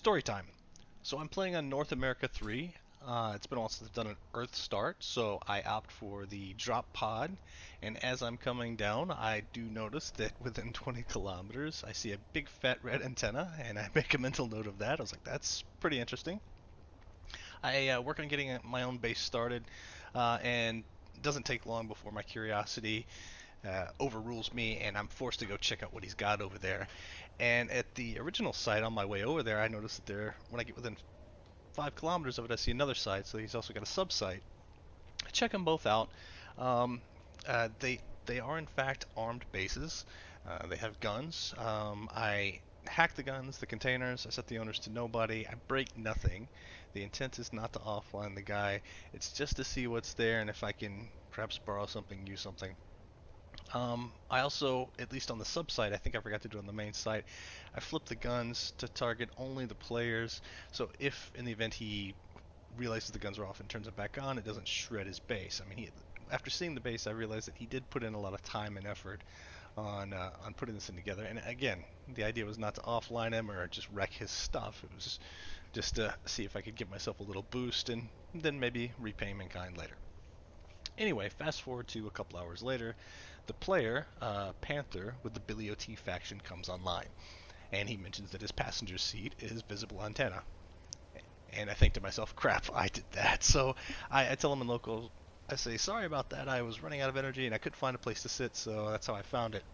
Story time. So I'm playing on North America 3. It's been a while since I've done an Earth start, so I opt for the drop pod. And as I'm coming down, I do notice that within 20 kilometers, I see a big fat red antenna, and I make a mental note of that. I was like, that's pretty interesting. I work on getting my own base started, and it doesn't take long before my curiosity overrules me, and I'm forced to go check out what he's got over there. And at the original site on my way over there, I noticed that when I get within 5 kilometers of it, I see another site. So he's also got a sub site. I check them both out. Um, they are in fact armed bases. They have guns. I hack the guns, the containers. I set the owners to nobody. I break nothing. The intent is not to offline the guy. It's just to see what's there and if I can perhaps borrow something, use something. I also, at least on the sub site, I think I forgot to do it on the main site, I flipped the guns to target only the players. So if in the event he realizes the guns are off and turns them back on, it doesn't shred his base. I mean, after seeing the base, I realized that he did put in a lot of time and effort on putting this thing together. And again, the idea was not to offline him or just wreck his stuff. It was just to see if I could give myself a little boost and then maybe repay him in kind later. Anyway, fast forward to a couple hours later, the player, Panther, with the Billie faction comes online, and he mentions that his passenger seat is visible antenna. And I think to myself, crap, I did that. So I tell him in local, I say, sorry about that, I was running out of energy and I couldn't find a place to sit, so that's how I found it.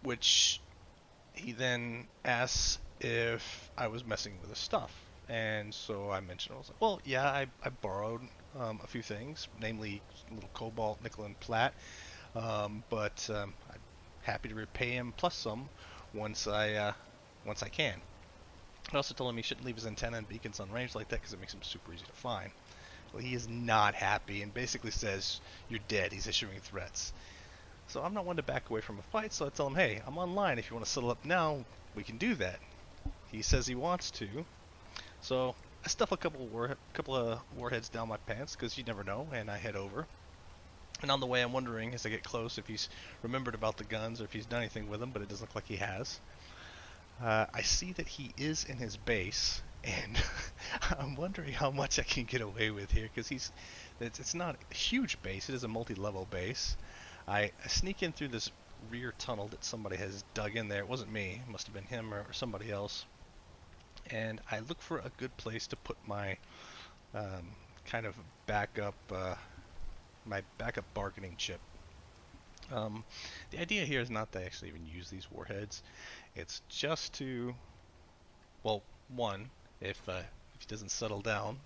Which he then asks if I was messing with his stuff. And so I mentioned, I was like, well, yeah, I borrowed a few things, namely a little cobalt, nickel, and plat. I'm happy to repay him plus some once I can. I also told him he shouldn't leave his antenna and beacons on range like that because it makes them super easy to find. Well, he is not happy and basically says, "You're dead." He's issuing threats. So I'm not one to back away from a fight, so I tell him, "Hey, I'm online. If you want to settle up now, we can do that." He says he wants to, so I stuff a couple of warheads down my pants because you never know, and I head over. And on the way, I'm wondering as I get close if he's remembered about the guns or if he's done anything with them, but it doesn't look like he has. I see that he is in his base, and I'm wondering how much I can get away with here because it's not a huge base. It is a multi-level base. I sneak in through this rear tunnel that somebody has dug in there. It wasn't me. It must have been him or somebody else. And I look for a good place to put my kind of backup, my backup bargaining chip. Um, the idea here is not to actually even use these warheads. It's just to, well, one, if he doesn't settle down,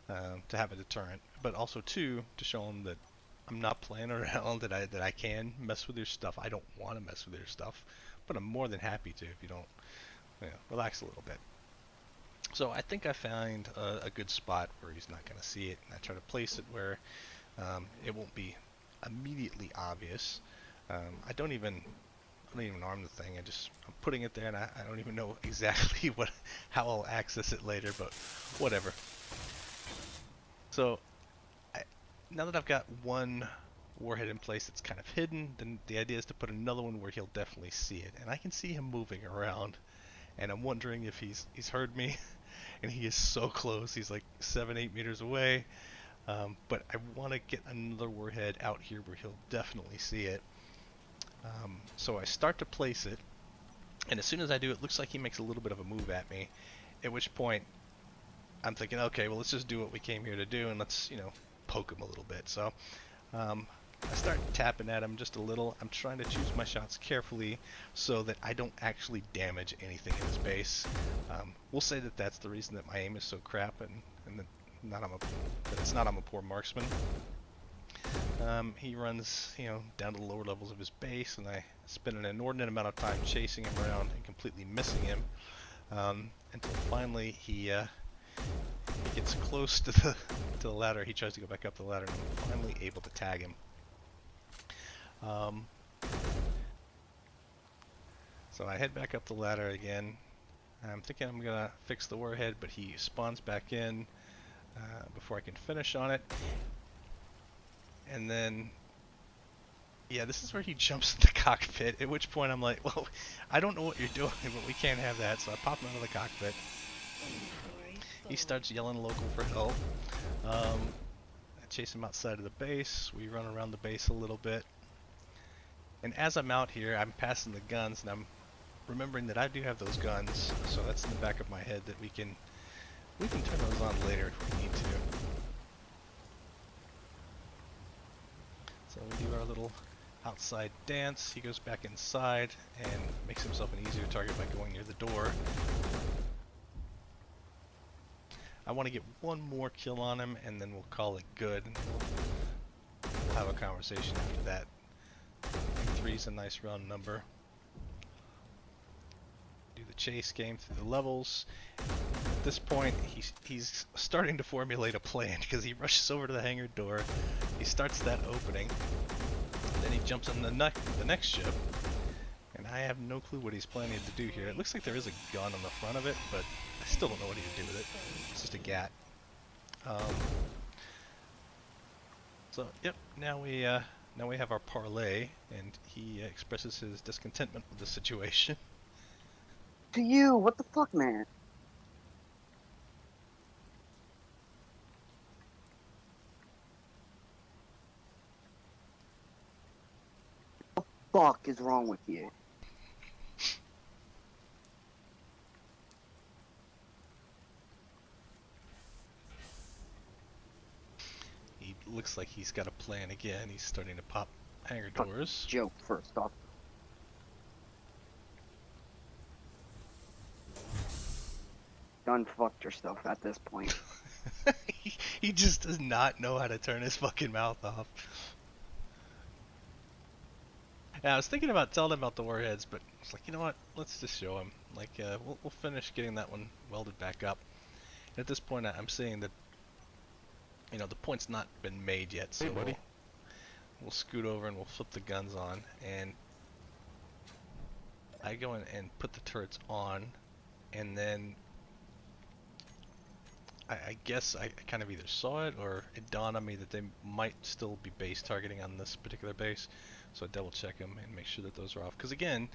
to have a deterrent, but also two, to show him that I'm not playing around, that I can mess with your stuff. I don't want to mess with your stuff, but I'm more than happy to if you don't, relax a little bit. So I think I find a good spot where he's not going to see it, and I try to place it where it won't be immediately obvious. I don't even arm the thing. I'm putting it there, and I don't even know exactly how I'll access it later, but whatever. So I, now that I've got one warhead in place that's kind of hidden, then the idea is to put another one where he'll definitely see it, and I can see him moving around, and I'm wondering if he's heard me, and he is so close. He's like 7-8 meters away. But I want to get another warhead out here where he'll definitely see it. So I start to place it, and as soon as I do, it looks like he makes a little bit of a move at me. At which point, I'm thinking, okay, well, let's just do what we came here to do, and let's, poke him a little bit. So I start tapping at him just a little. I'm trying to choose my shots carefully so that I don't actually damage anything in his base. We'll say that that's the reason that my aim is so crap, and that it's not I'm a poor marksman. He runs, down to the lower levels of his base, and I spend an inordinate amount of time chasing him around and completely missing him, until finally he gets close to the ladder. He tries to go back up the ladder, and I'm finally able to tag him. So I head back up the ladder again. I'm thinking I'm gonna fix the warhead, but he spawns back in before I can finish on it. And then Yeah, this is where he jumps in the cockpit, at which point I'm like, well, I don't know what you're doing, but we can't have that, so I pop him out of the cockpit. He starts yelling local for help. I chase him outside of the base. We run around the base a little bit. And as I'm out here, I'm passing the guns, and I'm remembering that I do have those guns, so that's in the back of my head that we can turn those on later if we need to. So we do our little outside dance. He goes back inside and makes himself an easier target by going near the door. I want to get one more kill on him, and then we'll call it good. We'll have a conversation after that. I think 3's a nice round number. Do the chase game through the levels. At this point, he's starting to formulate a plan because he rushes over to the hangar door. He starts that opening. Then he jumps in the next ship. And I have no clue what he's planning to do here. It looks like there is a gun on the front of it, but I still don't know what he would do with it. It's just a gat. So yep, now we have our parlay, and he expresses his discontentment with the situation. To you, what the fuck, man? Fuck is wrong with you? He looks like he's got a plan again. He's starting to pop hangar Fuck doors. joke first off. Done fucked yourself at this point. he just does not know how to turn his fucking mouth off. Yeah, I was thinking about telling him about the warheads, but it's like, you know what? Let's just show him. Like, we'll finish getting that one welded back up. And at this point, I'm seeing that, the point's not been made yet, so Hey, buddy. we'll scoot over and we'll flip the guns on, and I go in and put the turrets on, and then I guess I kind of either saw it or it dawned on me that they might still be base targeting on this particular base, so I double check them and make sure that those are off. Because again,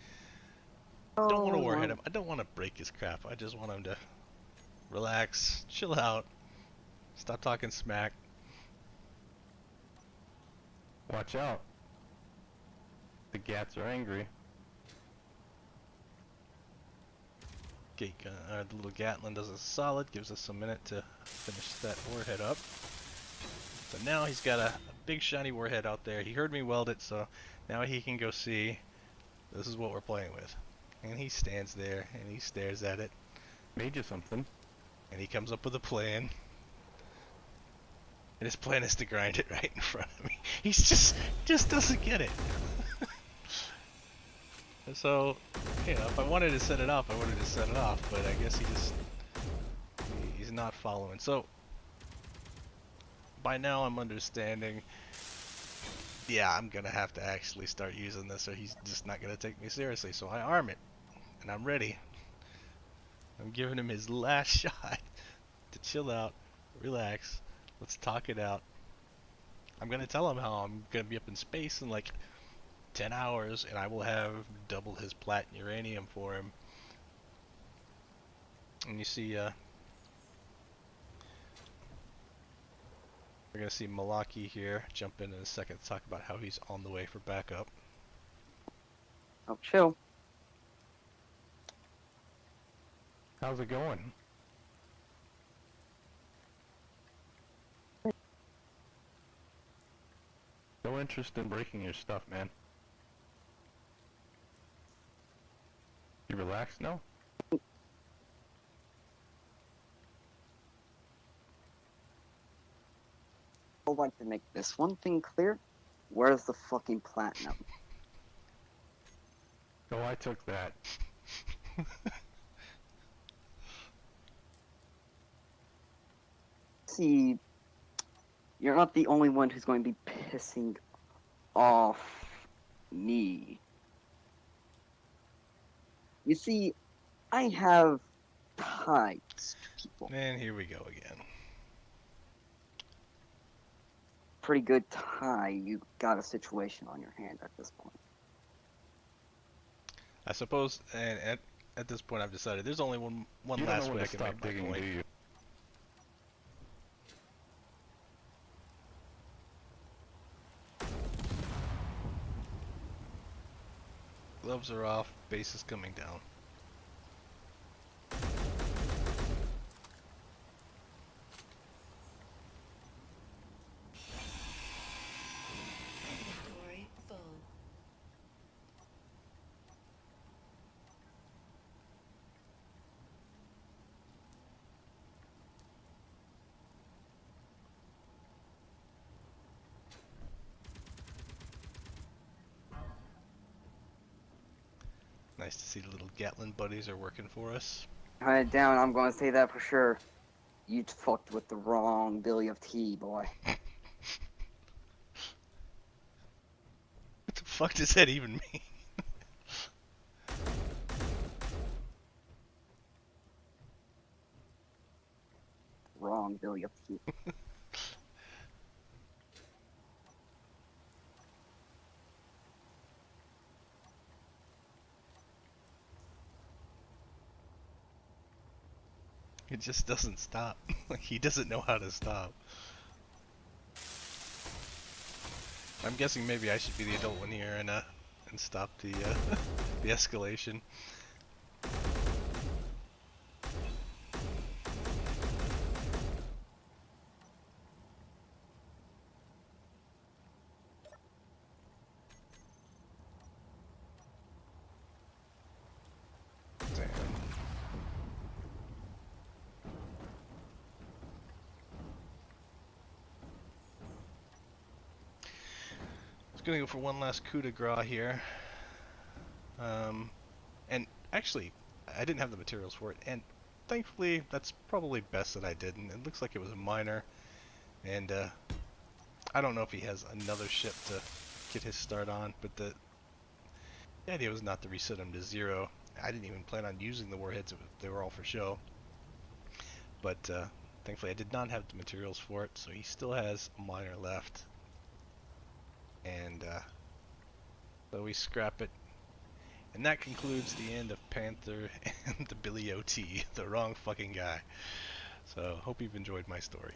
I don't want to warhead him. I don't want to break his crap. I just want him to relax, chill out, stop talking smack. Watch out. The Gats are angry. The little Gatlin does a solid, gives us a minute to finish that warhead up. So now he's got a big shiny warhead out there. He heard me weld it, so now he can go see this is what we're playing with. And he stands there and he stares at it. Made you something. And he comes up with a plan. And his plan is to grind it right in front of me. He's just doesn't get it. So, if I wanted to set it off, I would have just set it off, but I guess he's not following. So, by now I'm understanding, yeah, I'm gonna have to actually start using this or he's just not gonna take me seriously. So I arm it, and I'm ready. I'm giving him his last shot to chill out, relax, let's talk it out. I'm gonna tell him how I'm gonna be up in space in like 10 hours, and I will have double his platinum uranium for him. And you see, we're gonna see Malaki here jump in a second to talk about how he's on the way for backup. Oh, chill. How's it going? No interest in breaking your stuff, man. You relaxed now? I'd like to make this one thing clear. Where's the fucking platinum? Oh, I took that. See, you're not the only one who's going to be pissing off me. You see, I have ties to people. And here we go again. pretty good tie. You got a situation on your hand at this point. I suppose, and at this point I've decided there's only one You don't know last when way I to can stop make my digging, point. do you? Gloves are off, base is coming down. Inventory full. Nice to see the little Gatlin buddies are working for us. Hunt it down, I'm going to say that for sure. You fucked with the wrong Billy of Tea, boy. What the fuck does that even mean? Wrong Billy of Tea. It just doesn't stop. Like he doesn't know how to stop. I'm guessing maybe I should be the adult one here and stop the the escalation. Damn. I was gonna go for one last coup de grace here. And actually, I didn't have the materials for it, and thankfully, that's probably best that I didn't. It looks like it was a minor, and I don't know if he has another ship to get his start on, but the idea was not to reset him to 0. I didn't even plan on using the warheads, they were all for show. But thankfully I did not have the materials for it, so he still has a minor left. And so we scrap it. And that concludes the end of Panther and the Billie OT, the wrong fucking guy. So hope you've enjoyed my story.